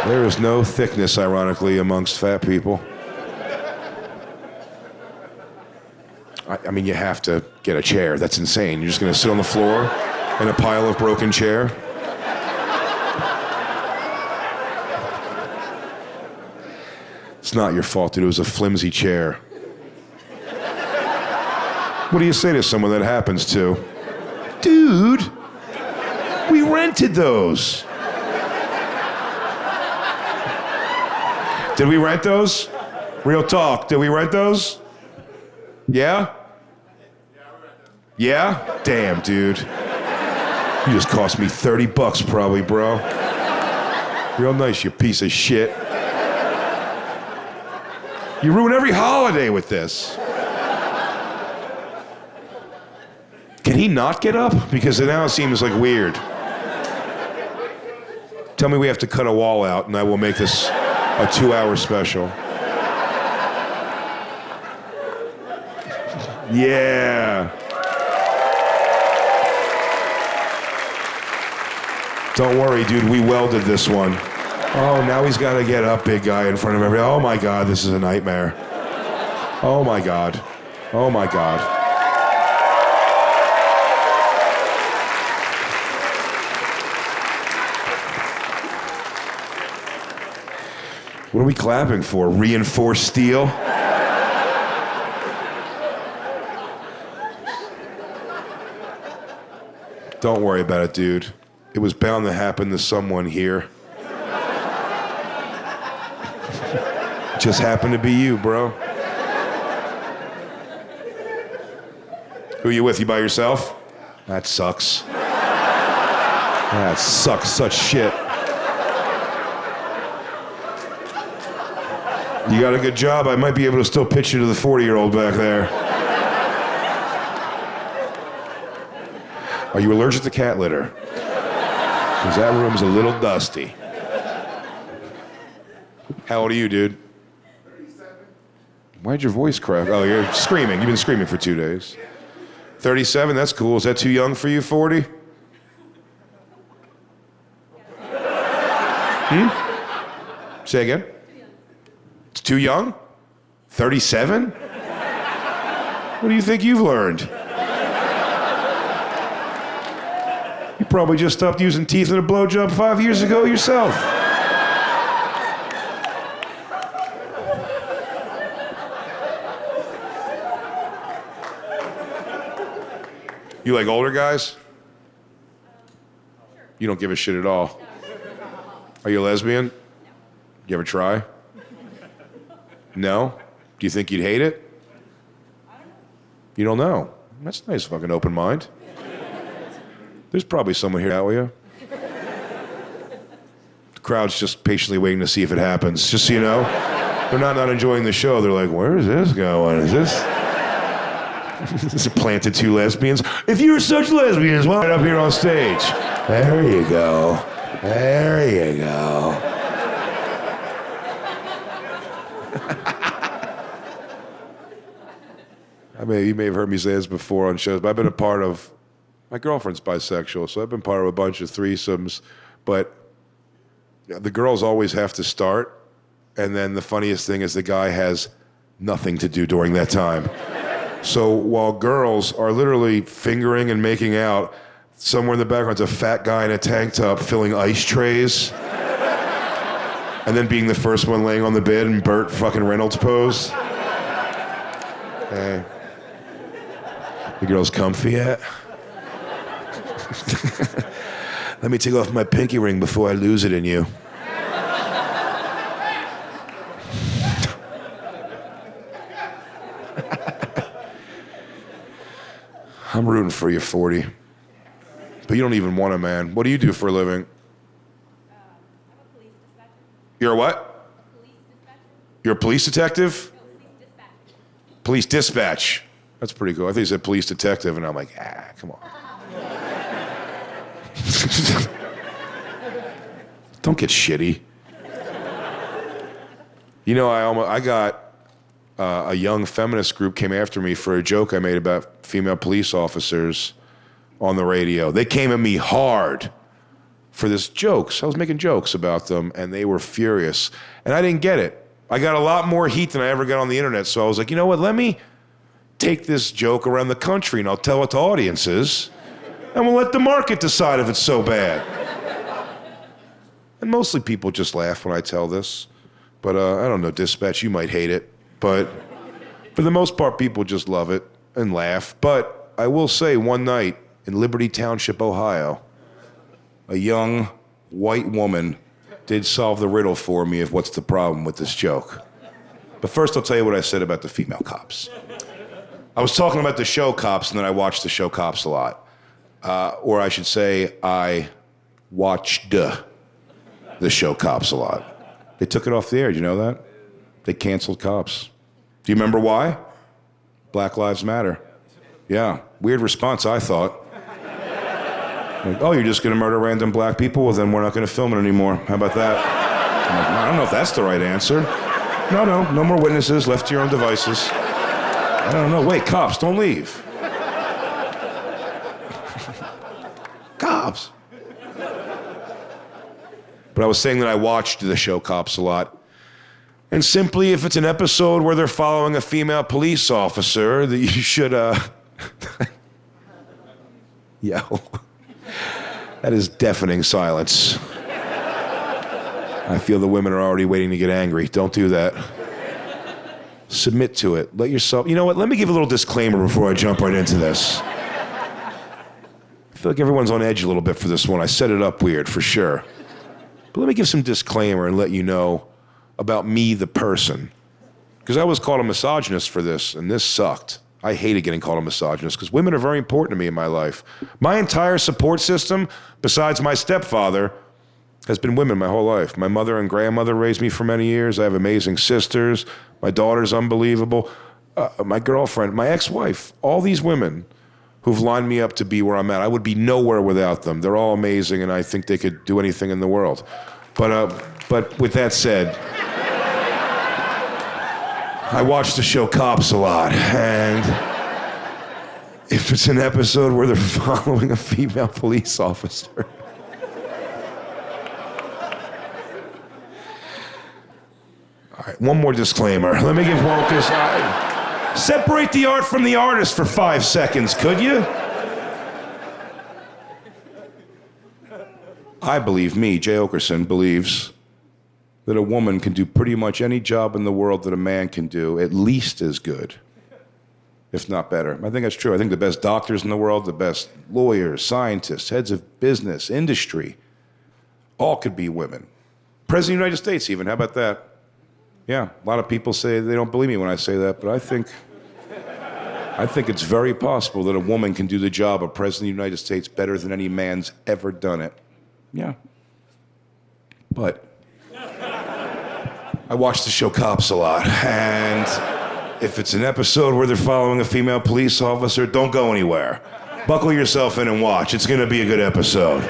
There is no thickness, ironically, amongst fat people. I mean, you have to get a chair. That's insane. You're just going to sit on the floor in a pile of broken chair? It's not your fault, dude. It was a flimsy chair. What do you say to someone that happens to? Dude, we rented those. Did we rent those? Real talk. Did we rent those? Yeah? Yeah? Damn, dude. You just cost me $30 probably, bro. Real nice, you piece of shit. You ruin every holiday with this. Can he not get up? Because now it seems like weird. Tell me we have to cut a wall out and I will make this a 2-hour special. Yeah. Don't worry, dude, we welded this one. Oh, now he's got to get up, big guy, in front of everybody. Oh my God, this is a nightmare. Oh my God. Oh my God. What are we clapping for? Reinforced steel? Don't worry about it, dude. It was bound to happen to someone here. Just happened to be you, bro. Who are you with? You by yourself? That sucks. That sucks such shit. You got a good job. I might be able to still pitch you to the 40-year-old back there. Are you allergic to cat litter? Because that room's a little dusty. How old are you, dude? 37. Why'd your voice crack? Oh, you're screaming. You've been screaming for 2 days. 37, that's cool. Is that too young for you, 40? Say again? It's too young? 37? What do you think you've learned? You probably just stopped using teeth in a blowjob 5 years ago yourself. You like older guys? You don't give a shit at all. Are you a lesbian? You ever try? No? Do you think you'd hate it? You don't know. That's a nice fucking open mind. There's probably someone here out with you. The crowd's just patiently waiting to see if it happens. Just so you know, they're not enjoying the show. They're like, where is this going? Is this... This is planted 2 lesbians. If you're such lesbians, why not up here on stage? There you go. There you go. You may have heard me say this before on shows, but I've been a part of, my girlfriend's bisexual, so I've been part of a bunch of threesomes, but the girls always have to start, and then the funniest thing is the guy has nothing to do during that time. So while girls are literally fingering and making out, somewhere in the background's a fat guy in a tank top filling ice trays, and then being the first one laying on the bed in Burt fucking Reynolds pose. Hey. The girl's comfy yet? Let me take off my pinky ring before I lose it in you. I'm rooting for you, 40. But you don't even want a man. What do you do for a living? I'm a police dispatcher. You're a what? A police dispatcher? You're a police detective? No, police dispatcher. Police dispatch. That's pretty cool. I think you said police detective, and I'm like, come on. Don't get shitty. You know, I a young feminist group came after me for a joke I made about female police officers on the radio. They came at me hard for this jokes. I was making jokes about them, and they were furious. And I didn't get it. I got a lot more heat than I ever got on the internet, so I was like, you know what, let me take this joke around the country, and I'll tell it to audiences, and we'll let the market decide if it's so bad. And mostly people just laugh when I tell this. But I don't know, Dispatch, you might hate it. But for the most part, people just love it and laugh. But I will say, one night in Liberty Township, Ohio, a young white woman did solve the riddle for me of what's the problem with this joke. But first, I'll tell you what I said about the female cops. I was talking about the show Cops, and then I watched the show Cops a lot. Or I should say, I watched the show Cops a lot. They took it off the air, do you know that? They canceled Cops. Do you remember why? Black Lives Matter. Yeah, weird response, I thought. Like, oh, you're just gonna murder random black people? Well, then we're not gonna film it anymore. How about that? I'm like, I don't know if that's the right answer. No more witnesses, left to your own devices. I don't know, wait, cops, don't leave. Cops. But I was saying that I watched the show Cops a lot. And simply, if it's an episode where they're following a female police officer, that you should, Yo. That is deafening silence. I feel the women are already waiting to get angry. Don't do that. Submit to it. Let yourself... You know what? Let me give a little disclaimer before I jump right into this. I feel like everyone's on edge a little bit for this one. I set it up weird, for sure. But let me give some disclaimer and let you know about me, the person. Because I was called a misogynist for this, and this sucked. I hated getting called a misogynist because women are very important to me in my life. My entire support system, besides my stepfather, has been women my whole life. My mother and grandmother raised me for many years. I have amazing sisters. My daughter's unbelievable. My girlfriend, my ex-wife, all these women who've lined me up to be where I'm at. I would be nowhere without them. They're all amazing, and I think they could do anything in the world. But with that said, I watch the show Cops a lot, and if it's an episode where they're following a female police officer, all right, one more disclaimer. Let me give one, because separate the art from the artist for 5 seconds, could you? I believe, Jay Oakerson, believes that a woman can do pretty much any job in the world that a man can do, at least as good, if not better. I think that's true. I think the best doctors in the world, the best lawyers, scientists, heads of business, industry, all could be women. President of the United States even, how about that? Yeah, a lot of people say they don't believe me when I say that, but I think it's very possible that a woman can do the job of President of the United States better than any man's ever done it. Yeah. But I watch the show Cops a lot, and if it's an episode where they're following a female police officer, don't go anywhere. Buckle yourself in and watch. It's gonna be a good episode.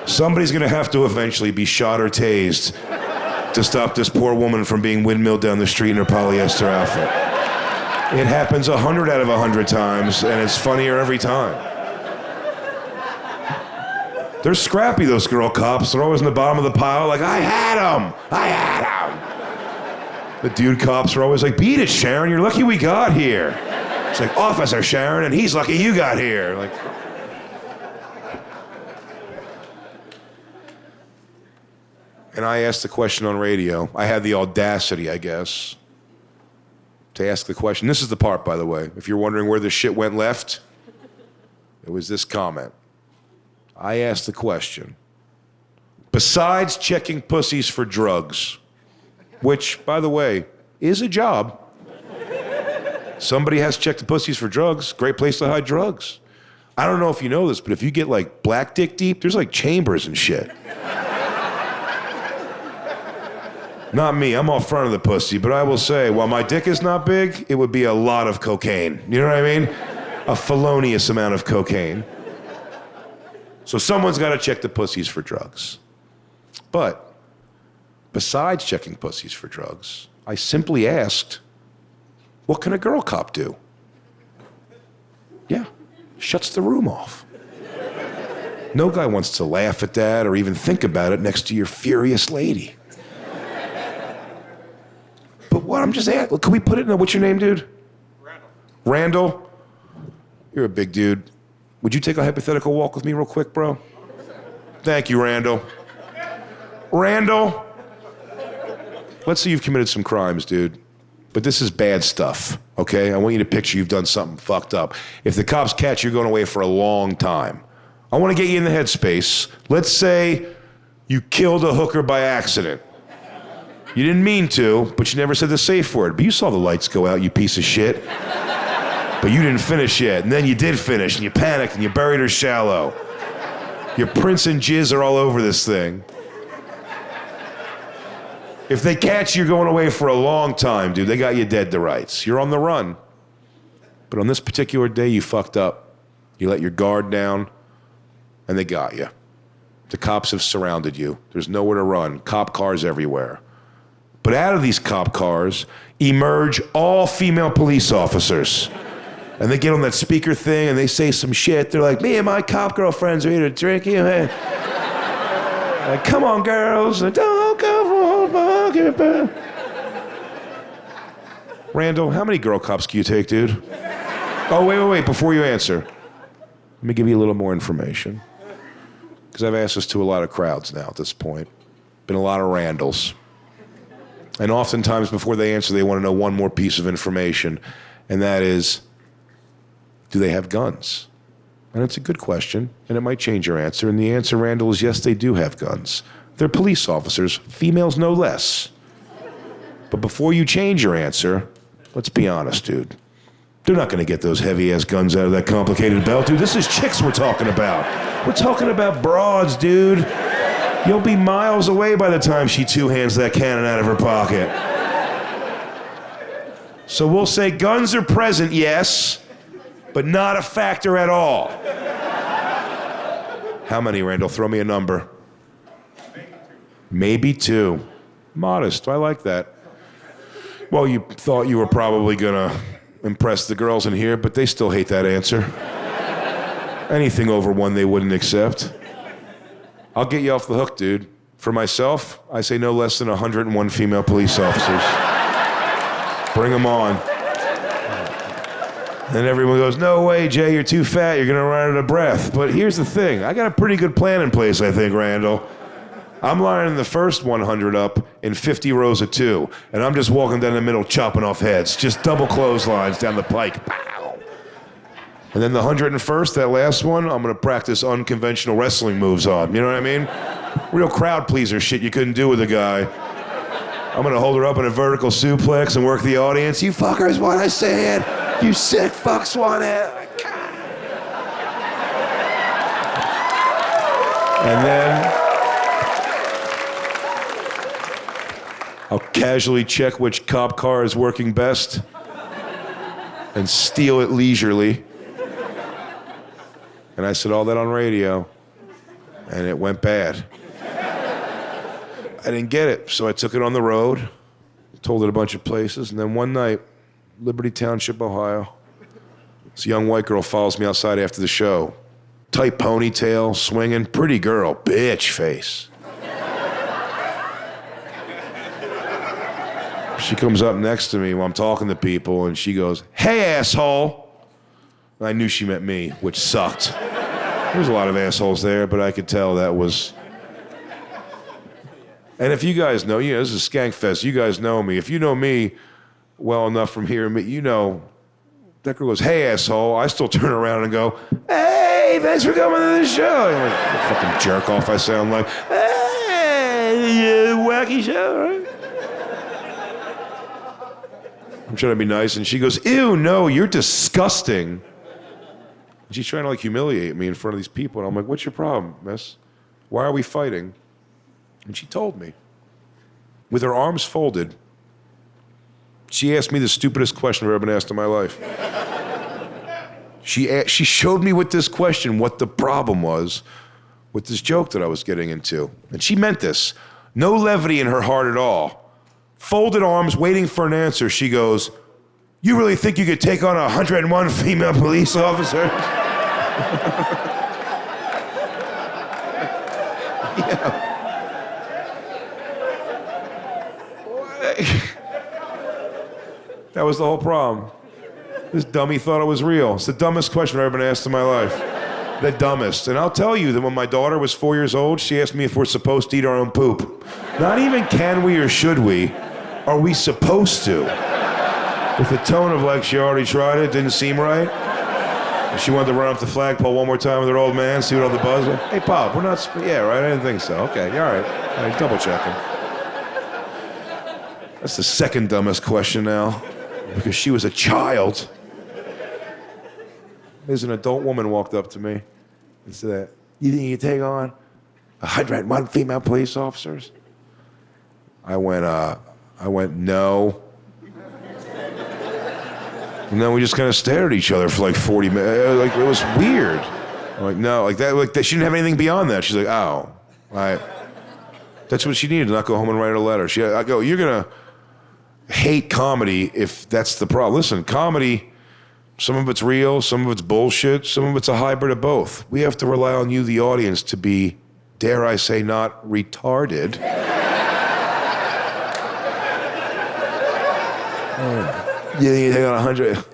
Somebody's gonna have to eventually be shot or tased to stop this poor woman from being windmilled down the street in her polyester outfit. It happens 100 out of 100 times, and it's funnier every time. They're scrappy, those girl cops. They're always in the bottom of the pile like, I had him! The dude cops are always like, beat it, Sharon, you're lucky we got here. It's like, Officer Sharon, and he's lucky you got here. Like, and I asked the question on radio. I had the audacity, I guess, to ask the question. This is the part, by the way. If you're wondering where this shit went left, it was this comment. I asked the question, besides checking pussies for drugs, which, by the way, is a job. Somebody has to check the pussies for drugs. Great place to hide drugs. I don't know if you know this, but if you get like black dick deep, there's like chambers and shit. Not me, I'm all front of the pussy, but I will say, while my dick is not big, it would be a lot of cocaine. You know what I mean? A felonious amount of cocaine. So someone's got to check the pussies for drugs. But besides checking pussies for drugs, I simply asked, What can a girl cop do? Yeah, shuts the room off. No guy wants to laugh at that or even think about it next to your furious lady. But what I'm just asking, can we put it in what's your name, dude? Randall? You're a big dude. Would you take a hypothetical walk with me real quick, bro? Thank you, Randall. Randall? Let's say you've committed some crimes, dude. But this is bad stuff, okay? I want you to picture you've done something fucked up. If the cops catch you, you're going away for a long time. I want to get you in the headspace. Let's say you killed a hooker by accident. You didn't mean to, but you never said the safe word. But you saw the lights go out, you piece of shit. But you didn't finish yet, and then you did finish, and you panicked, and you buried her shallow. Your prints and jizz are all over this thing. If they catch you, you're going away for a long time, dude. They got you dead to rights. You're on the run. But on this particular day, you fucked up. You let your guard down, and they got you. The cops have surrounded you. There's nowhere to run. Cop cars everywhere. But out of these cop cars emerge all female police officers. And they get on that speaker thing and they say some shit. They're like, me and my cop girlfriends are here to drink. Like, come on, girls. Don't go for Randall, how many girl cops can you take, dude? Oh, wait. Before you answer, let me give you a little more information. Because I've asked this to a lot of crowds now at this point. Been a lot of Randalls. And oftentimes before they answer, they want to know one more piece of information. And that is, do they have guns? And it's a good question, and it might change your answer. And the answer, Randall, is yes, they do have guns. They're police officers, females no less. But before you change your answer, let's be honest, dude. They're not going to get those heavy-ass guns out of that complicated belt, dude. This is chicks we're talking about. We're talking about broads, dude. You'll be miles away by the time she two-hands that cannon out of her pocket. So we'll say guns are present, yes, but not a factor at all. How many, Randall? Throw me a number. Maybe two. Modest. I like that. Well, you thought you were probably going to impress the girls in here, but they still hate that answer. Anything over one they wouldn't accept. I'll get you off the hook, dude. For myself, I say no less than 101 female police officers. Bring them on. And everyone goes, no way, Jay, you're too fat, you're gonna run out of breath. But here's the thing, I got a pretty good plan in place, I think, Randall. I'm lining the first 100 up in 50 rows of two, and I'm just walking down the middle chopping off heads, just double clotheslines down the pike. Pow! And then the 101st, that last one, I'm gonna practice unconventional wrestling moves on, you know what I mean? Real crowd pleaser shit you couldn't do with a guy. I'm gonna hold her up in a vertical suplex and work the audience. You fuckers wanna see it? You sick fucks want it? And then I'll casually check which cop car is working best and steal it leisurely. And I said all that on radio, and it went bad. I didn't get it, so I took it on the road, told it a bunch of places, and then one night, Liberty Township, Ohio, this young white girl follows me outside after the show. Tight ponytail, swinging, pretty girl, bitch face. She comes up next to me while I'm talking to people, and she goes, hey, asshole. And I knew she meant me, which sucked. There was a lot of assholes there, but I could tell that was... And if you guys know, this is Skankfest, you guys know me. If you know me well enough from hearing me, you know, that girl goes, hey, asshole. I still turn around and go, hey, thanks for coming to the show. And I'm like, the fucking jerk off I sound like, hey, wacky show, right? I'm trying to be nice, and she goes, ew, no, you're disgusting. And she's trying to, like, humiliate me in front of these people, and I'm like, what's your problem, miss? Why are we fighting? And she told me, with her arms folded, she asked me the stupidest question I've ever been asked in my life. She showed me with this question what the problem was with this joke that I was getting into. And she meant this. No levity in her heart at all. Folded arms, waiting for an answer. She goes, You really think you could take on 101 female police officers? Yeah. That was the whole problem. This dummy thought it was real. It's the dumbest question I've ever been asked in my life. The dumbest. And I'll tell you that when my daughter was 4 years old, she asked me if we're supposed to eat our own poop. Not even can we or should we, are we supposed to? With the tone of like she already tried it, didn't seem right. And she wanted to run up the flagpole one more time with her old man, see what all the buzz was. Hey, Pop, we're not, yeah, right, I didn't think so. Okay, all right. All right, double checking. That's the second dumbest question now, because she was a child. There's an adult woman walked up to me and said, you think you can take on 101 female police officers? I went, no. And then we just kind of stared at each other for like 40 minutes. Like, it was weird. I'm like, no, like that, she didn't have anything beyond that. She's like, oh, that's what she needed, to not go home and write a letter. I go, you're gonna hate comedy if that's the problem. Listen, comedy, some of it's real, some of it's bullshit, some of it's a hybrid of both. We have to rely on you, the audience, to be, dare I say, not retarded. You think you take on 100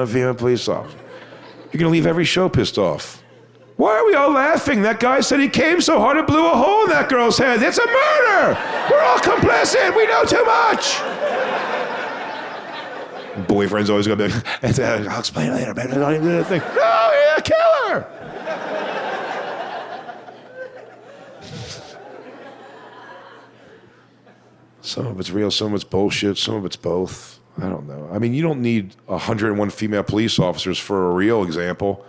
female police officers? You're gonna leave every show pissed off. Why are we all laughing? That guy said he came so hard it blew a hole in that girl's head. It's a murder! We're all complicit! We know too much! Boyfriend's always gonna be like, I'll explain later, man. I don't even do the thing. No, you're a killer! Some of it's real, some of it's bullshit, some of it's both. I don't know. I mean, you don't need 101 female police officers for a real example.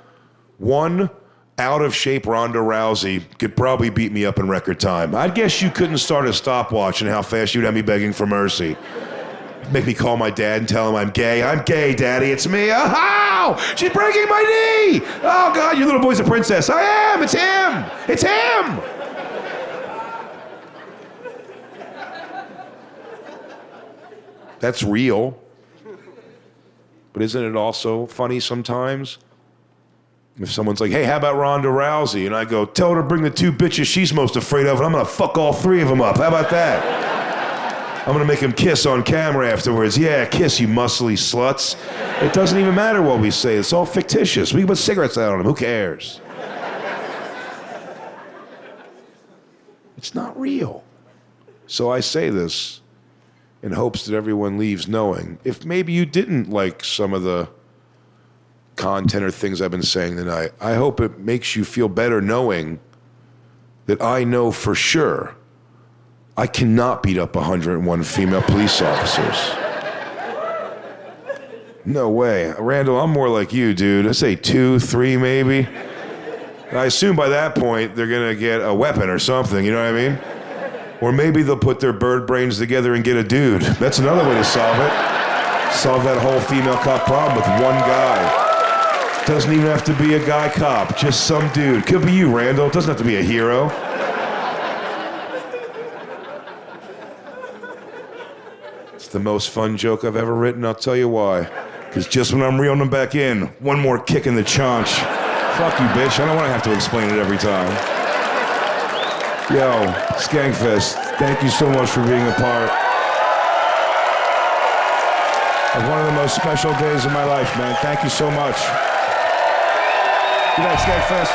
One out-of-shape Ronda Rousey could probably beat me up in record time. I guess you couldn't start a stopwatch and how fast you'd have me begging for mercy. Make me call my dad and tell him I'm gay. I'm gay, Daddy. It's me. Oh, she's breaking my knee. Oh, God, your little boy's a princess. I am. It's him. It's him. That's real. But isn't it also funny sometimes? If someone's like, hey, how about Ronda Rousey? And I go, tell her to bring the two bitches she's most afraid of, and I'm going to fuck all three of them up. How about that? I'm going to make them kiss on camera afterwards. Yeah, kiss, you muscly sluts. It doesn't even matter what we say. It's all fictitious. We can put cigarettes out on them. Who cares? It's not real. So I say this in hopes that everyone leaves knowing, if maybe you didn't like some of the content or things I've been saying tonight, I hope it makes you feel better knowing that I know for sure I cannot beat up 101 female police officers. No way. Randall, I'm more like you, dude. I say 2, 3 maybe. I assume by that point they're gonna get a weapon or something, you know what I mean? Or maybe they'll put their bird brains together and get a dude. That's another way to solve it. Solve that whole female cop problem with one guy. Doesn't even have to be a guy cop, just some dude. Could be you, Randall. It doesn't have to be a hero. It's the most fun joke I've ever written, I'll tell you why. Because just when I'm reeling them back in, one more kick in the chaunch. Fuck you, bitch. I don't want to have to explain it every time. Yo, Skankfest, thank you so much for being a part of one of the most special days of my life, man. Thank you so much. Good night, Skankfest.